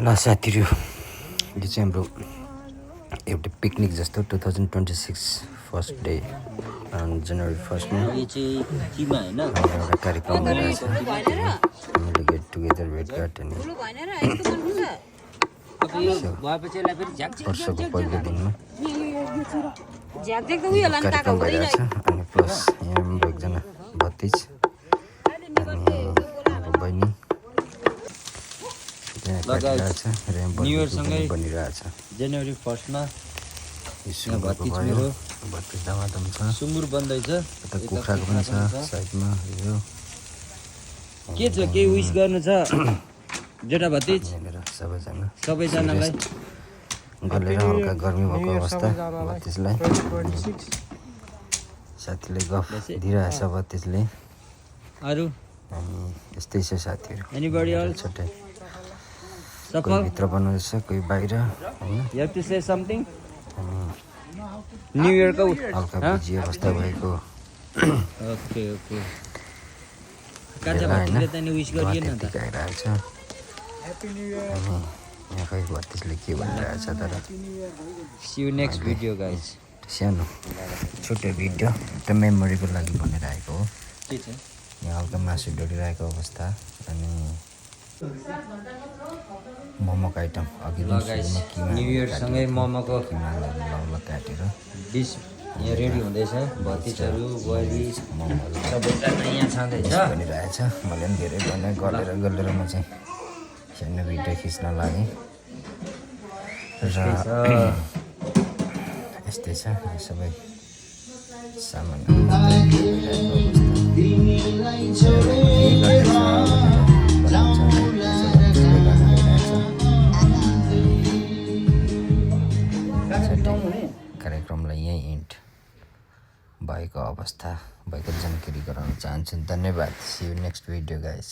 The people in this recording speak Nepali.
ल साथीहरू, यो चाहिँ हाम्रो एउटा पिकनिक जस्तो 2026 फर्स्ट डे जनवरी 1मा एउटा कार्यक्रम भइरहेछ। हामीले गेट टुगेदर भेटघाट अनि वर्षको पहिलो दिनमा कार्यक्रम भइरहेछ। अनि प्लस यहाँ हाम्रो एकजना भतिज अनि हाम्रो बहिनी न्यू इयर सँगै जनवरी 1 मा भतिज मेरो भतिज दामादम छ, सुँगुर बन्दैछ, यता कुखुराको पनि छ साइडमा। यो के छ, के विश गर्नु छ जेठा भतिज सबैजनालाई गलेर हल्का गर्मी भएको अवस्था भतिजलाई साथीले गफ दिइरहेछ भतिजले। अरू अनि यस्तै छ साथीहरू, एनीबडी एल्स छुट्टै सफल कोही भित्र बनाउँदैछ कोही बाहिर हैन। You have to say something new year को हल्का बिजी अवस्था भएको ओके ओके काजा भतिजले त नि विश गरिएन त आइरहेछ। Happy new year. यहाँ खै भतिजले के भनिरहेछ तर see you next video guys. सानो छोटो भिडियो एउटा मेमोरीको लागि भनेर आएको हो। के छ यहाँ हल्का मासु डढिरहेको अवस्था अनि मोमोको आइटम अघि न्यू इयर सँगै मोमोको किमा काटेर डिस यहाँ रेडी हुँदैछ। भतिजहरू बुहारी सबैजना यहाँ छँदैछ भनिरहेछ। मैले पनि धेरै भने गलेर म चाहिँ सानो भिडियो खिच्न लागेँ र यस्तै छ यो सबै सामान। कार्यक्रमलाई यहीँ एन्ड भएको अवस्था भएको जानकारी गराउन चाहन्छु। धन्यवाद। See you next video guys.